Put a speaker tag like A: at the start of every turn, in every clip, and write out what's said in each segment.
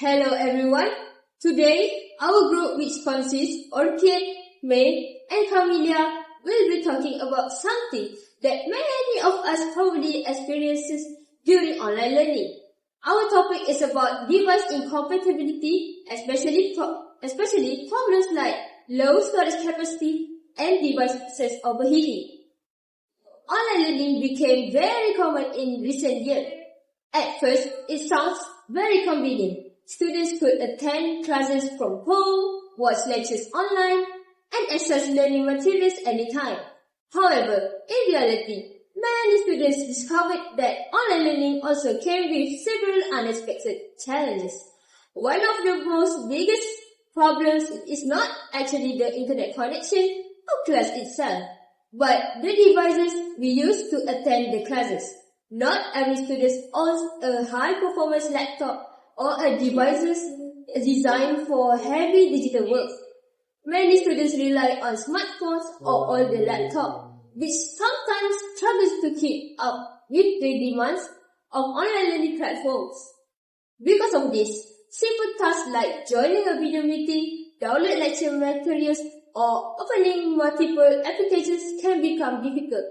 A: Hello everyone. Today, our group which consists Orchid, May and Camelia will be talking about something that many of us probably experiences during online learning. Our topic is about device incompatibility, especially problems like low storage capacity and device access overheating. Online learning became very common in recent years. At first, it sounds very convenient. Students could attend classes from home, watch lectures online, and access learning materials anytime. However, in reality, many students discovered that online learning also came with several unexpected challenges. One of the most biggest problems is not actually the internet connection or class itself, but the devices we use to attend the classes. Not every student owns a high-performance laptop or a device designed for heavy digital work. Many students rely on smartphones or older laptops, which sometimes struggles to keep up with the demands of online learning platforms. Because of this, simple tasks like joining a video meeting, download lecture materials, or opening multiple applications can become difficult.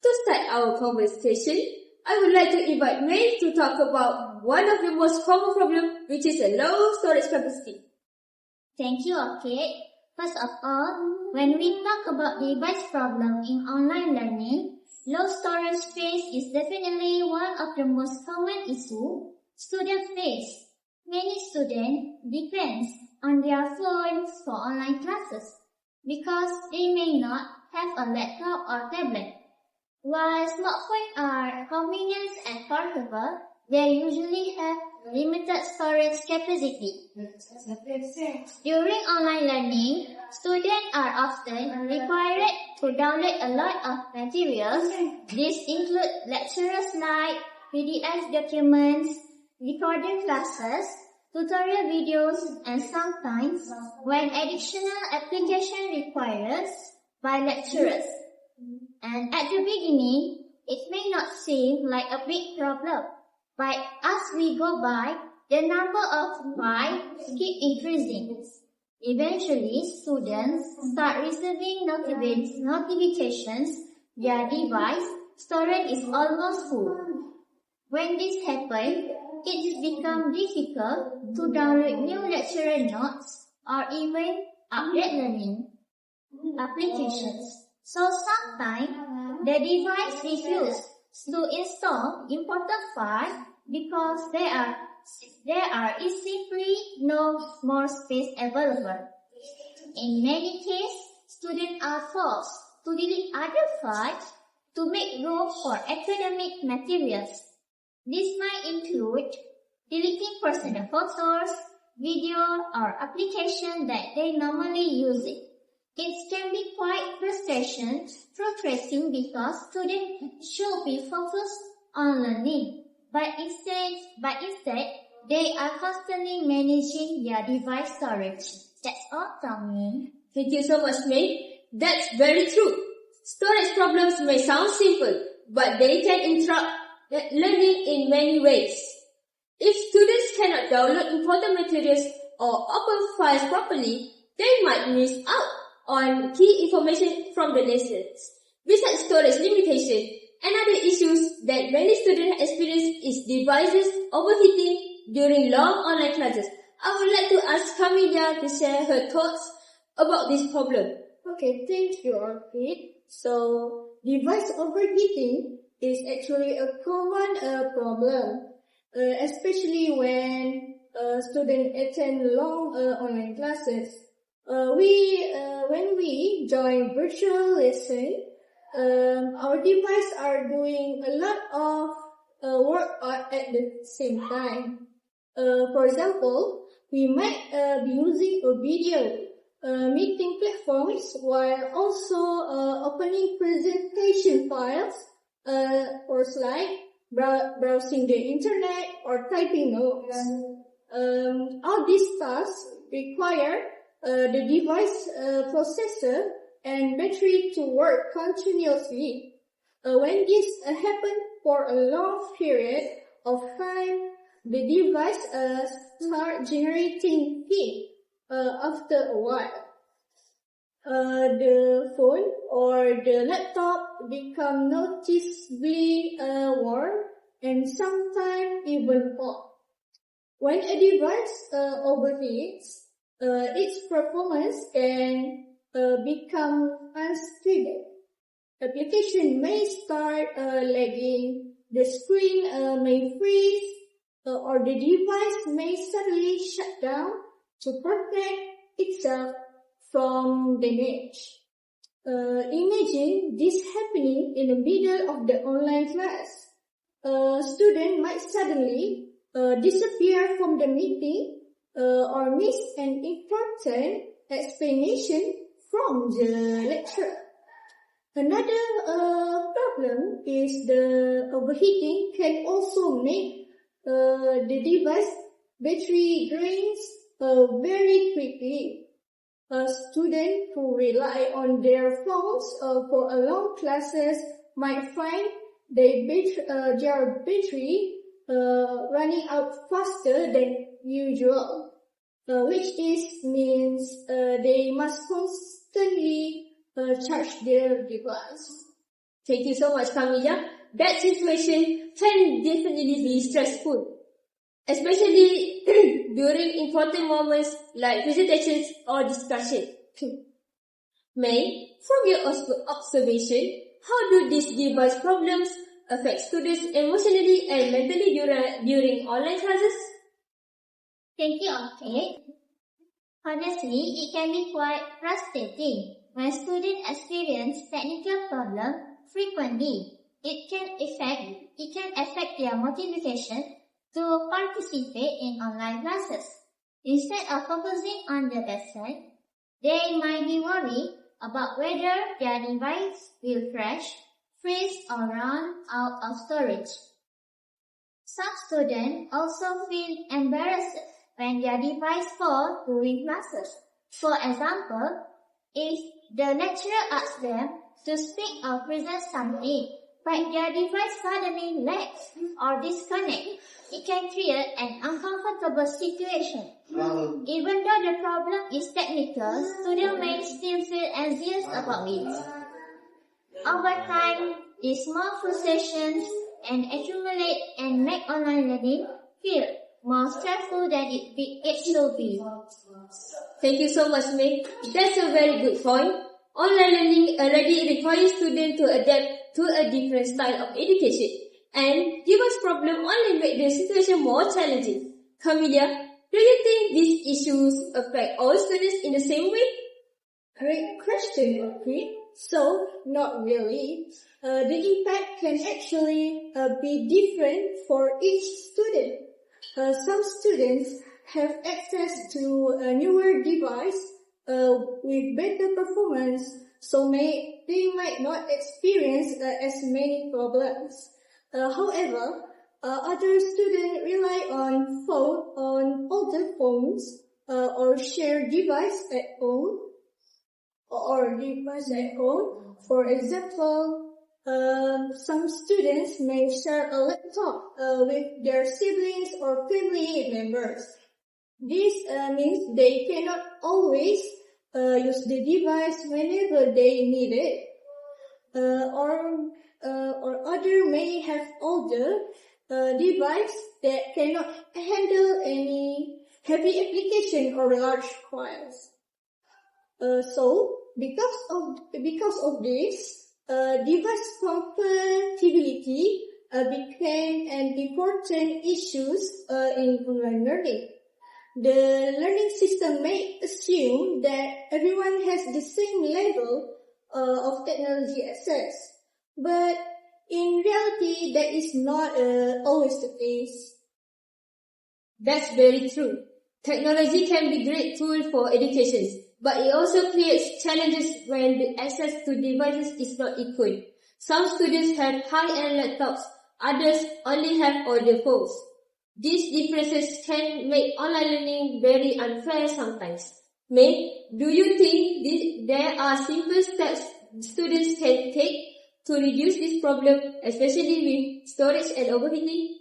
A: To start our conversation, I would like to invite May to talk about one of the most common problems, which is a low storage capacity.
B: Thank you, Orchid. First of all, when we talk about device problem in online learning, low storage space is definitely one of the most common issues students face. Many students depend on their phones for online classes because they may not have a laptop or tablet. While smartphones are convenient and portable, they usually have limited storage capacity. During online learning, students are often required to download a lot of materials. These include lecture slides, PDF documents, recorded classes, tutorial videos, and sometimes when additional application requires by lecturers. And at the beginning, it may not seem like a big problem, but as we go by, the number of bytes keep increasing. Eventually, students start receiving notifications their device storage is almost full. When this happens, it becomes difficult to download new lecture notes or even update learning applications. So sometimes the device refuses to install important files because there are simply no more space available. In many cases, students are forced to delete other files to make room for academic materials. This might include deleting personal photos, video, or applications that they normally use. It can be quite frustrating because students should be focused on learning, but instead they are constantly managing their device storage. That's all from me.
A: Thank you so much, May. That's very true. Storage problems may sound simple, but they can interrupt learning in many ways. If students cannot download important materials or open files properly, they might miss out on key information from the lessons. Besides storage limitation, another issue that many students experience is devices overheating during long online classes. I would like to ask Camelia to share her thoughts about this problem.
C: Okay, thank you, Orchid. So, device overheating is actually a common problem, especially when students attend long online classes. When we join virtual lesson, our devices are doing a lot of work at the same time. For example, we might be using a video meeting platforms while also opening presentation files or slide, browsing the internet or typing notes. All these tasks require the device processor and battery to work continuously. When this happens for a long period of time, the device start generating heat after a while. The phone or the laptop become noticeably warm and sometimes even hot. When a device overheats, its performance can become unstable. Application may start lagging, the screen may freeze, or the device may suddenly shut down to protect itself from damage. Imagine this happening in the middle of the online class. A student might suddenly disappear from the meeting or miss an important explanation from the lecturer. Another problem is the overheating can also make the device battery drains very quickly. Students who rely on their phones for a long classes might find their battery running out faster than usual, which means they must constantly charge their device.
A: Thank you so much, Camilla. That situation can definitely be stressful, especially during important moments like presentations or discussion. May, from your observation, how do these device problems affect students emotionally and mentally during online classes?
B: Thank you, okay. Honestly, it can be quite frustrating when students experience technical problems frequently. It can affect their motivation to participate in online classes. Instead of focusing on the lesson, they might be worried about whether their device will crash, freeze, or run out of storage. Some students also feel embarrassed when their device falls during classes. For example, if the lecturer asks them to speak or present something, but their device suddenly lags or disconnects, it can create an uncomfortable situation. Even though the problem is technical, students may still feel anxious about it. Over time, these small frustrations accumulate and make online learning feel more stressful than it should be.
A: Thank you so much, May. That's a very good point. Online learning already requires students to adapt to a different style of education, and device problem only make the situation more challenging. Camilla, do you think these issues affect all students in the same way?
C: Great question, okay. So, not really. The impact can actually be different for each student. Some students have access to a newer device with better performance, so they might not experience as many problems. However, other students rely on older phones or share device at home. For example, some students may share a laptop with their siblings or family members. This means they cannot always use the device whenever they need it. Or other may have older device that cannot handle any heavy application or large files. So, because of this, device compatibility became an important issue in online learning. The learning system may assume that everyone has the same level of technology access, but in reality, that is not always the case.
A: That's very true. Technology can be a great tool for education, but it also creates challenges when the access to devices is not equal. Some students have high-end laptops, others only have older phones. These differences can make online learning very unfair sometimes. May, do you think there are simple steps students can take to reduce this problem, especially with storage and overheating?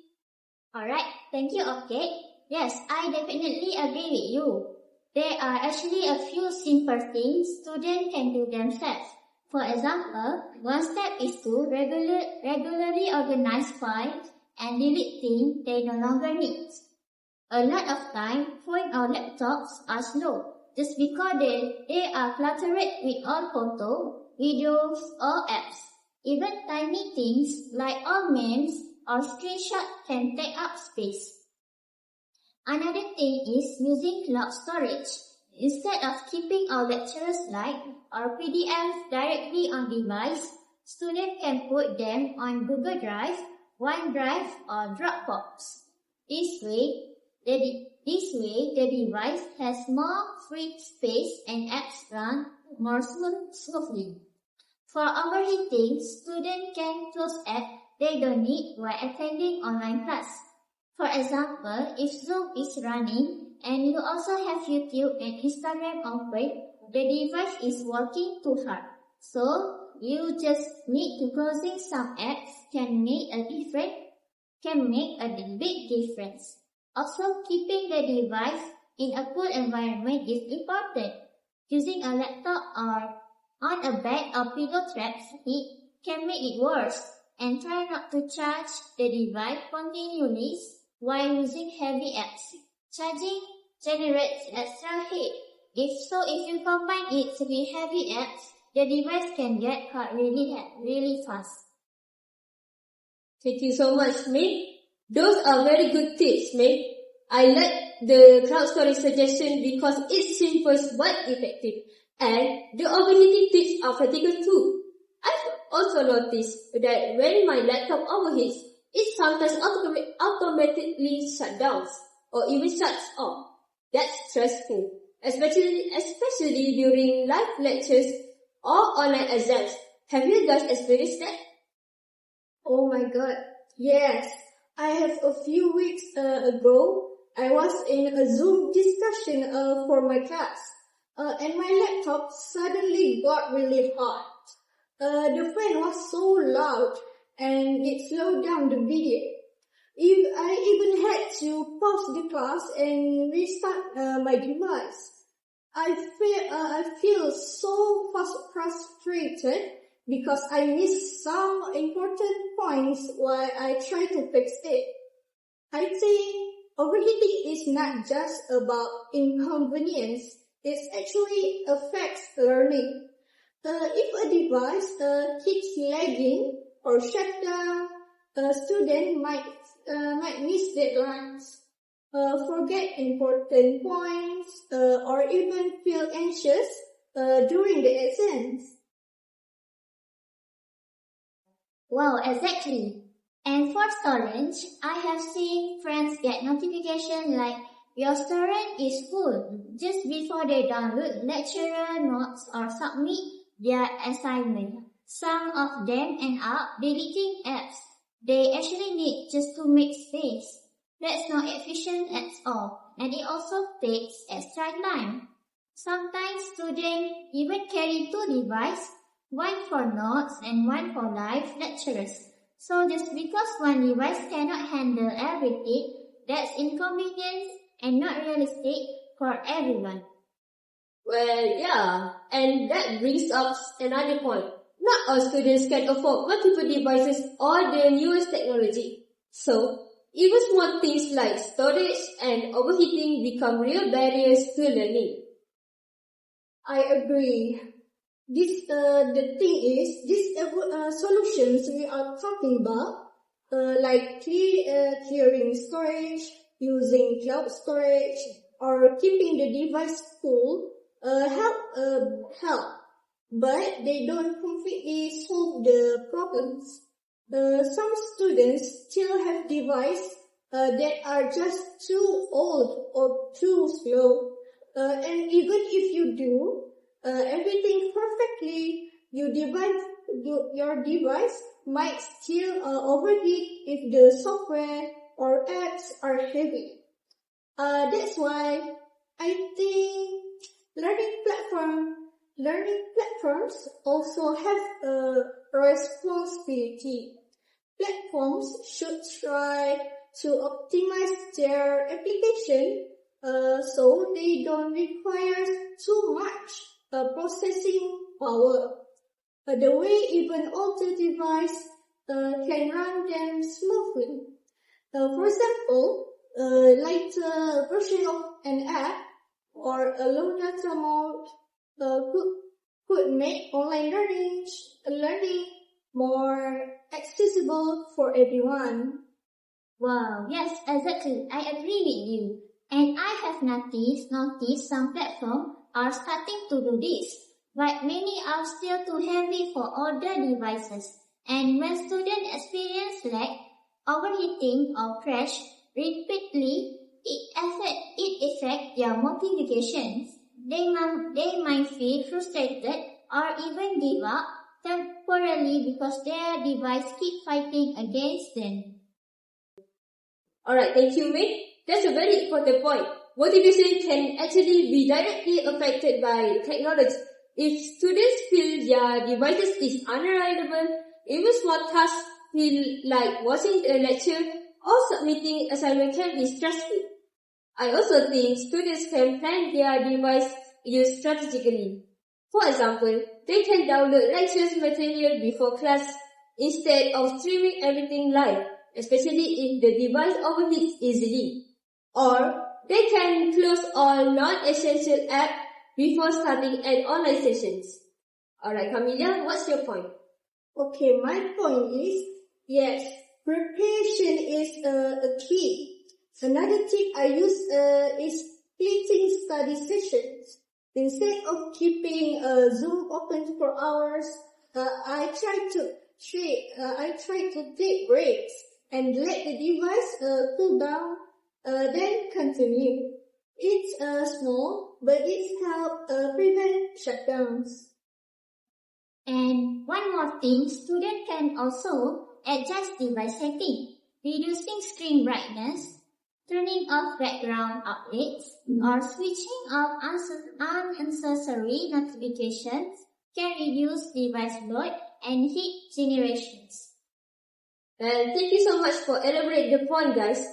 B: Alright, Thank you, okay. Yes, I definitely agree with you. There are actually a few simple things students can do themselves. For example, one step is to regularly organize files and delete things they no longer need. A lot of time, phone or laptops are slow just because they are cluttered with all photos, videos, or apps. Even tiny things like old memes or screenshots can take up space. Another thing is using cloud storage. Instead of keeping our lectures slides or PDFs directly on device, students can put them on Google Drive, OneDrive, or Dropbox. This way, the device has more free space and apps run more smoothly. For overheating, students can close apps they don't need while attending online class. For example, if Zoom is running and you also have YouTube and Instagram open, the device is working too hard. So, you just need to closing some apps can make a big difference. Also, keeping the device in a cool environment is important. Using a laptop or on a bed or pillow traps heat can make it worse, and try not to charge the device continually while using heavy apps. Charging generates extra heat. If you combine it with heavy apps, the device can get hot really fast.
A: Thank you so much, May. Those are very good tips, May. I like the cloud storage suggestion because it's simple but effective. And the overheating tips are practical too. I've also noticed that when my laptop overheats, it sometimes automatically shuts down or even shuts off. That's stressful, especially during live lectures or online exams. Have you guys experienced that?
C: Oh my god, yes. I have a few weeks ago, I was in a Zoom discussion for my class, and my laptop suddenly got really hot. The fan was so loud, and it slowed down the video. I even had to pause the class and restart my device. I feel so frustrated because I missed some important points while I try to fix it. I think overheating is not just about inconvenience, it actually affects learning. If a device keeps lagging or shut down, a student might miss deadlines, forget important points, or even feel anxious during the exams.
B: Wow, exactly. And for storage, I have seen friends get notification like your storage is full just before they download lecturer notes or submit their assignment. Some of them end up deleting apps they actually need just to make space. That's not efficient at all, and it also takes extra time. Sometimes students even carry two devices, one for notes and one for live lectures. So just because one device cannot handle everything, that's inconvenience and not realistic for everyone.
A: Well, yeah, and that brings up another point. Not all students can afford multiple devices or the newest technology. So, even small things like storage and overheating become real barriers to learning.
C: I agree. The thing is, these solutions we are talking about, like clearing storage, using cloud storage, or keeping the device cool, help. But they don't completely solve the problems. Some students still have devices that are just too old or too slow. And even if you do everything perfectly, your device might still overheat if the software or apps are heavy. That's why I think learning platforms also have a responsibility. Platforms should try to optimize their application so they don't require too much processing power. The way even older device can run them smoothly. For example, lighter version of an app or a low data mode could make online learning more accessible for everyone.
B: Wow, yes, exactly. I agree with you. And I have noticed some platforms are starting to do this, but many are still too heavy for older devices. And when students experience lag, overheating or crash repeatedly, it affects their motivations. They might feel frustrated or even give up temporarily because their device keep fighting against them.
A: Alright, thank you, May. That's a very important point. Motivation can actually be directly affected by technology. If students feel their devices is unreliable, even small tasks feel like watching a lecture or submitting assignment can be stressful. I also think students can plan their device use strategically. For example, they can download lectures material before class instead of streaming everything live, especially if the device overheats easily. Or they can close all non-essential apps before starting an online sessions. Alright, Camilla, what's your point?
C: Okay, my point is, yes, preparation is a key. Another tip I use is splitting study sessions. Instead of keeping Zoom open for hours, I try to take breaks and let the device cool down, then continue. It's small, but it helps prevent shutdowns.
B: And one more thing, students can also adjust device setting, reducing screen brightness, turning off background outlets, or switching off unnecessary notifications can reduce device load and heat generations.
A: And thank you so much for elaborating the point, guys.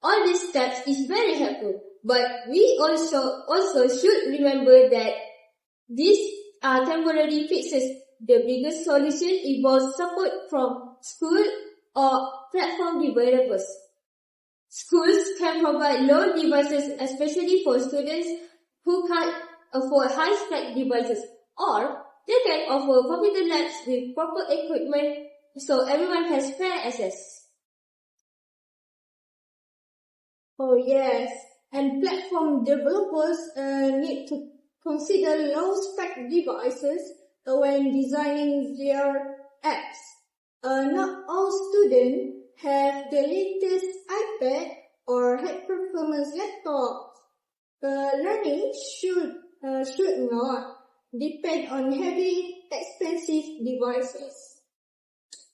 A: All these steps is very helpful, but we also should remember that these are temporary fixes. The biggest solution involves support from school or platform developers. Schools can provide low devices, especially for students who can't afford high-spec devices, or they can offer computer labs with proper equipment so everyone has fair access.
C: Oh yes, and platform developers need to consider low-spec devices when designing their apps. Not all students have the latest iPad or high-performance laptops. Learning should not depend on heavy, expensive devices.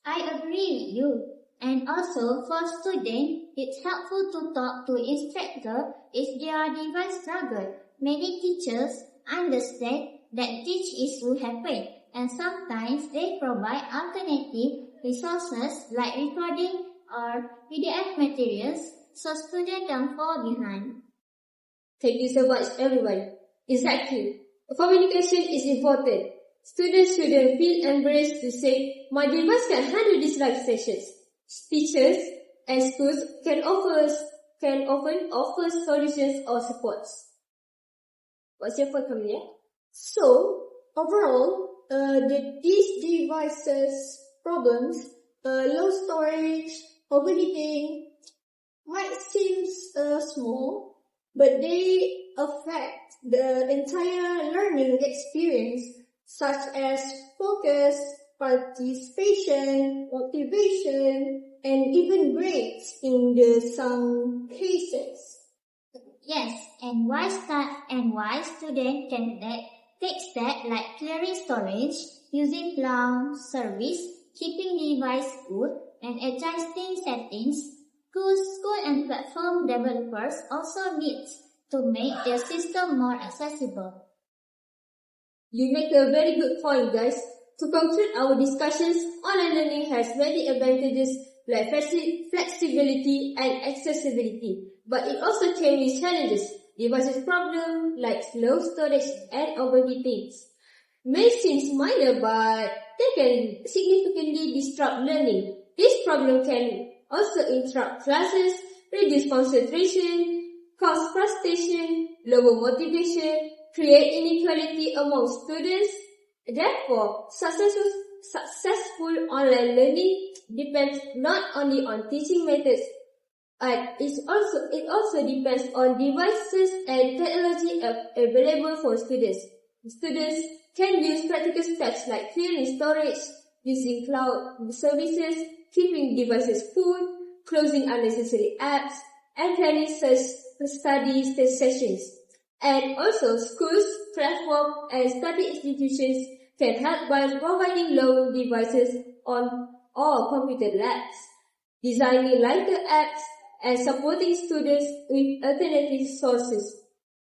B: I agree with you. And also, for students, it's helpful to talk to instructor if their device struggle. Many teachers understand that teach issues happen, and sometimes they provide alternative resources like recording or PDF materials so students don't fall behind.
A: Thank you so much, everyone. Exactly. Communication is important. Students shouldn't feel embarrassed to say, my device can handle these live sessions. Teachers and schools can often offer solutions or supports. What's your point, Camilla?
C: So, overall, these devices problems, low storage, overheating, might seem small, but they affect the entire learning experience, such as focus, participation, motivation, and even grades in some cases.
B: Yes, and why students can take steps like clearing storage, using cloud service, keeping device good, and adjusting settings. School and platform developers also need to make their system more accessible.
A: You make a very good point, guys. To conclude our discussions, online learning has many advantages like flexibility and accessibility. But it also came with challenges, devices problems like slow storage and overheating. May seem minor, but they can significantly disrupt learning. This problem can also interrupt classes, reduce concentration, cause frustration, lower motivation, create inequality among students. Therefore, successful online learning depends not only on teaching methods, but it also depends on devices and technology available for students. Students can use practical steps like clearing storage, using cloud services, keeping devices full, closing unnecessary apps, and planning study sessions. And also, schools, platforms, and study institutions can help by providing low devices on all computer labs, designing lighter apps, and supporting students with alternative sources.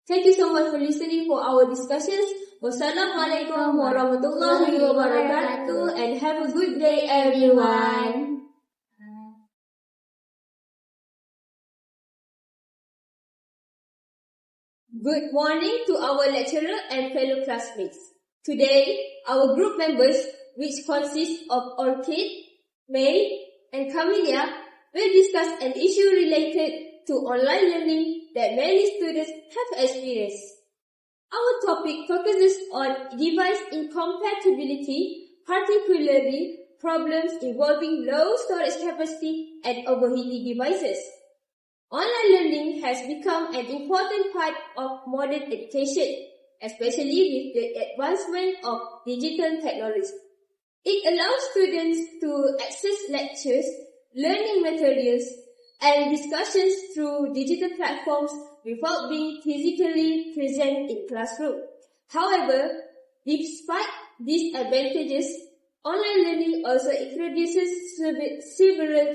A: Thank you so much for listening for our discussions. Wassalamualaikum warahmatullahi wabarakatuh, and have a good day everyone. Good morning to our lecturer and fellow classmates. Today, our group members, which consist of Orchid, May, and Camellia, will discuss an issue related to online learning that many students have experienced. Our topic focuses on device incompatibility, particularly problems involving low storage capacity and overheating devices. Online learning has become an important part of modern education, especially with the advancement of digital technology. It allows students to access lectures, learning materials, and discussions through digital platforms without being physically present in classroom. However, despite these advantages, online learning also introduces several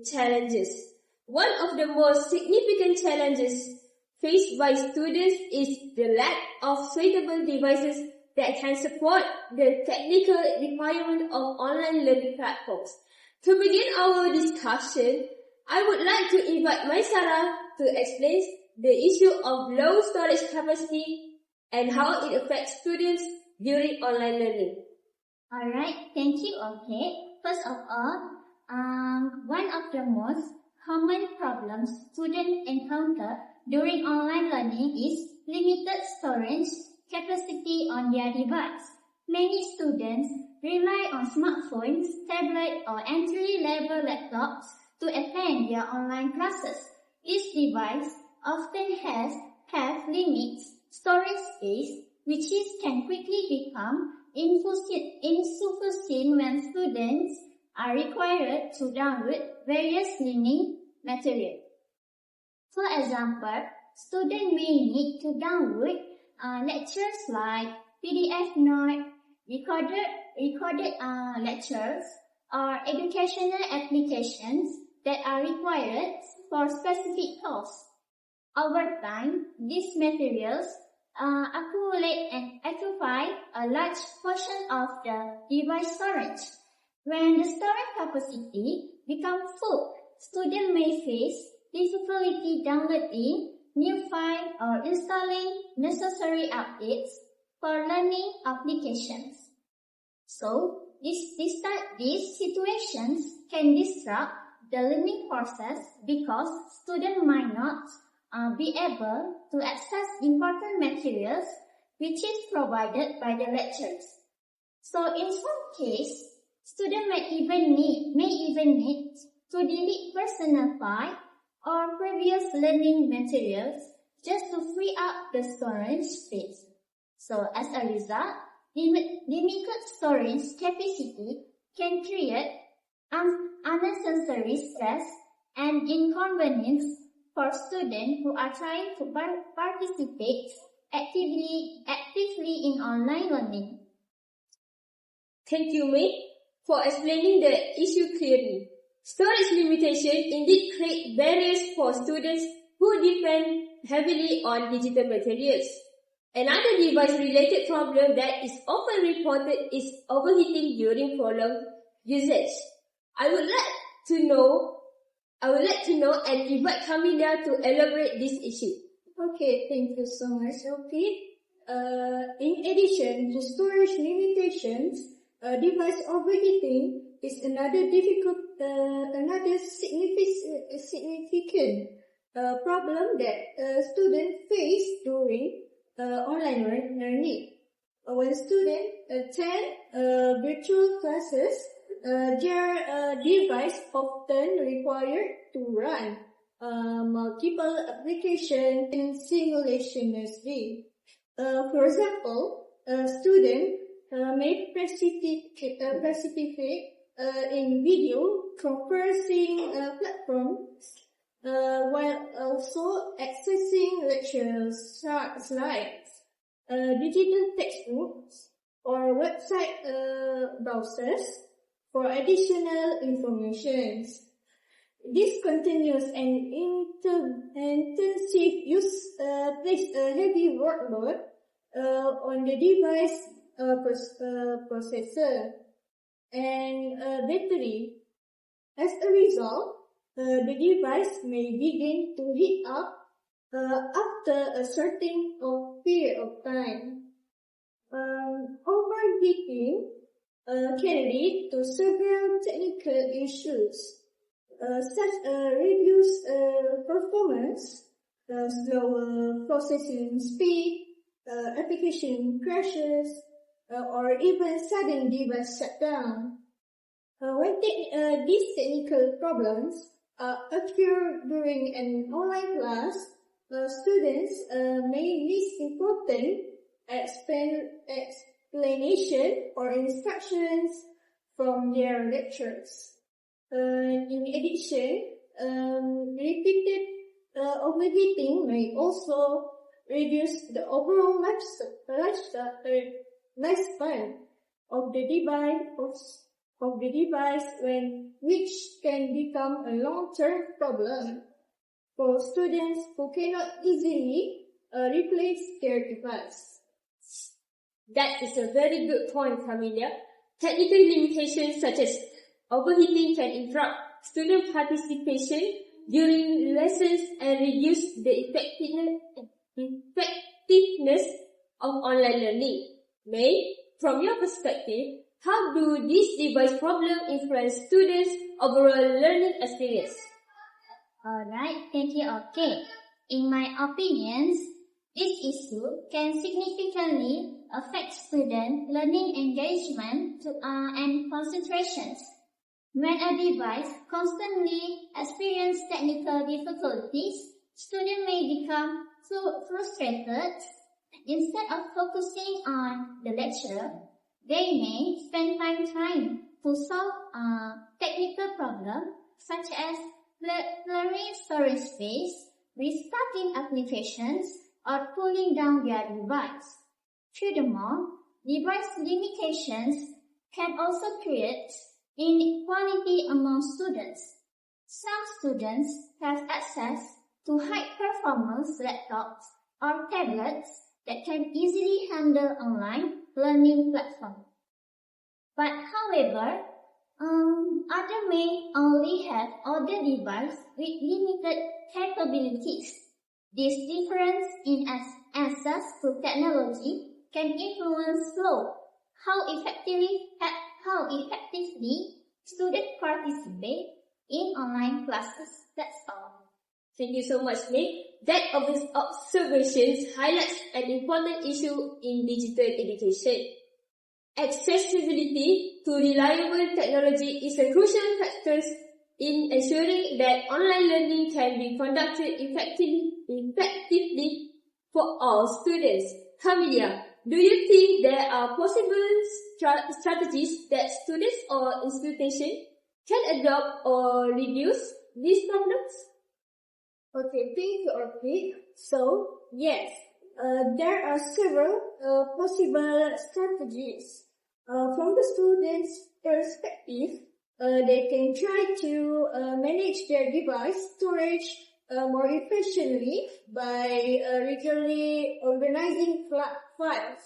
A: challenges. One of the most significant challenges faced by students is the lack of suitable devices that can support the technical requirement of online learning platforms. To begin our discussion, I would like to invite Maisara to explain the issue of low storage capacity and how it affects students during online learning.
B: Alright, thank you, okay. First of all, one of the most common problems students encounter during online learning is limited storage capacity on their device. Many students rely on smartphones, tablets, or entry-level laptops to attend their online classes. Each device often have limits storage space, which can quickly become insufficient when students are required to download various learning material. For example, students may need to download lectures like PDF notes, recorded lectures, or educational applications that are required for specific courses. Over time, these materials accumulate and occupy a large portion of the device storage. When the storage capacity becomes full, students may face difficulty downloading new files or installing necessary updates for learning applications. So, these situations can disrupt the learning process because students might not be able to access important materials which is provided by the lectures. So, in some cases, students may even need to delete personal files or previous learning materials just to free up the storage space. So, as a result, limited storage capacity can create unnecessary stress and inconvenience for students who are trying to participate actively in online learning.
A: Thank you, May, for explaining the issue clearly. Storage limitation indeed create barriers for students who depend heavily on digital materials. Another device-related problem that is often reported is overheating during prolonged usage. I would like to know and invite Camilla to elaborate this issue.
C: Okay, thank you so much, LP. In addition to storage limitations, device overheating is another significant problem that students face during online learning. When students attend virtual classes, their device often required to run multiple applications simultaneously. For example, a student may participate in video conferencing platforms while also accessing lecture slides, digital textbooks, or website browsers for additional information. This continuous and intensive use places a heavy workload on the device processor and battery. As a result, the device may begin to heat up after a certain period of time. Overheating can lead to several technical issues, such as reduced performance, slower processing speed, application crashes, or even sudden device shutdown. When these technical problems occur during an online class, students may miss important explanation or instructions from their lectures. In addition, repeated overheating may also reduce the overall lifespan of the device, which can become a long-term problem for students who cannot easily replace their device.
A: That is a very good point, Camilla. Technical limitations such as overheating can interrupt student participation during lessons and reduce the effectiveness of online learning. May, from your perspective, how do these device problems influence students' overall learning experience?
B: Alright, thank you, okay. In my opinions, this issue can significantly affect student learning engagement and concentrations. When a device constantly experiences technical difficulties, students may become frustrated. Instead of focusing on the lecture, they may spend time to solve a technical problem such as clearing storage space, restarting applications, or pulling down their device. Furthermore, device limitations can also create inequality among students. Some students have access to high-performance laptops or tablets that can easily handle online learning platforms. But however, others may only have older devices with limited capabilities. This difference in access to technology can influence how effectively students participate in online classes. That's all.
A: Thank you so much, Nick. That observations highlights an important issue in digital education. Accessibility to reliable technology is a crucial factor in ensuring that online learning can be conducted effectively for all students. Camilla, do you think there are possible strategies that students or institutions can adopt or reduce these problems?
C: Okay, thank you, Orpik. So, yes, there are several possible strategies. From the student's perspective, they can try to manage their device storage more efficiently by regularly organizing files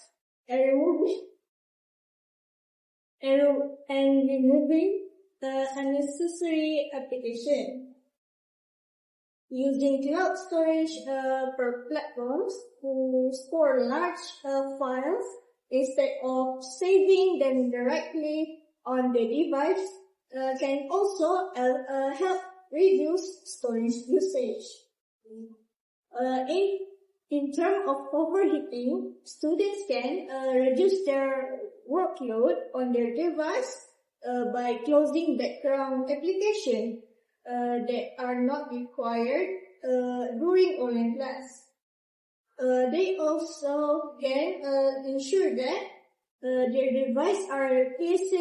C: and removing unnecessary application. Using cloud storage for platforms to store large files instead of saving them directly on the device can also help reduce storage usage. In terms of overheating, students can reduce their workload on their device by closing background applications that are not required during online class. They also can ensure that their devices are placed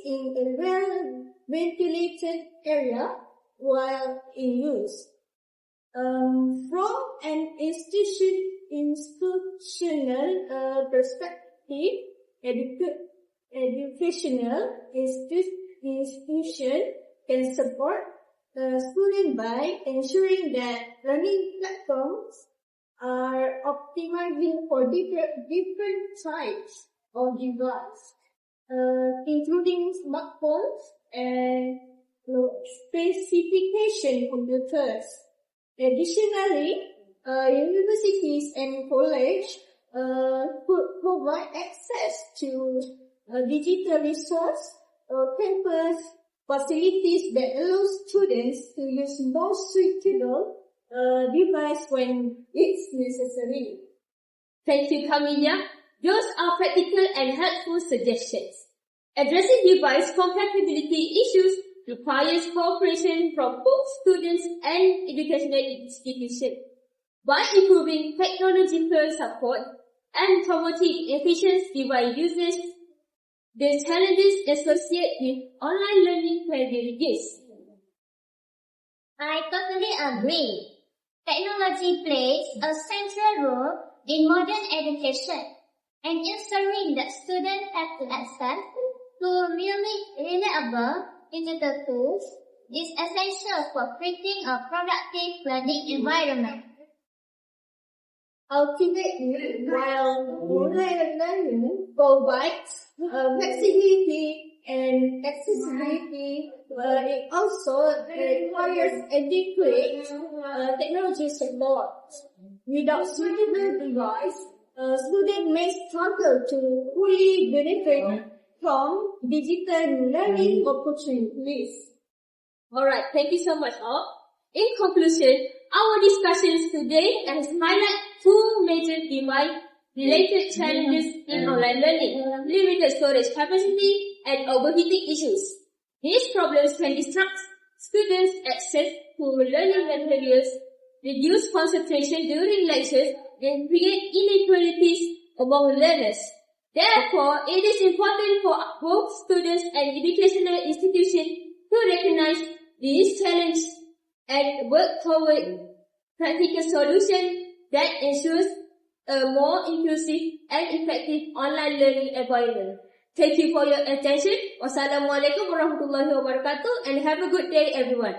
C: in a well-ventilated area while in use. From an institutional perspective, educational institution can support students by ensuring that learning platforms are optimizing for different types of device, including smartphones and specification computers. Additionally, universities and colleges could provide access to digital resource or campus facilities that allow students to use more suitable device when it's necessary.
A: Thank you, Camelia. Those are practical and helpful suggestions. Addressing device compatibility issues requires cooperation from both students and educational institutions. By improving technological support and promoting efficient device usage, the challenges associated with online learning can be reduced.
B: I totally agree. Technology plays a central role in modern education, and ensuring that students have access to really reliable digital tools is essential for creating a productive learning environment.
C: Ultimately, while online learning provides flexibility and accessibility, it also requires adequate technology support. Without suitable device, students may struggle to fully benefit from digital learning opportunities.
A: Alright, thank you so much all. In conclusion, our discussions today has highlighted two major device-related challenges in online learning: limited storage capacity and overheating issues. These problems can disrupt students' access to learning materials, reduce concentration during lectures, and create inequalities among learners. Therefore, it is important for both students and educational institutions to recognize these challenges and work toward practical solutions that ensures a more inclusive and effective online learning environment. Thank you for your attention. Wassalamualaikum warahmatullahi wabarakatuh, and have a good day, everyone.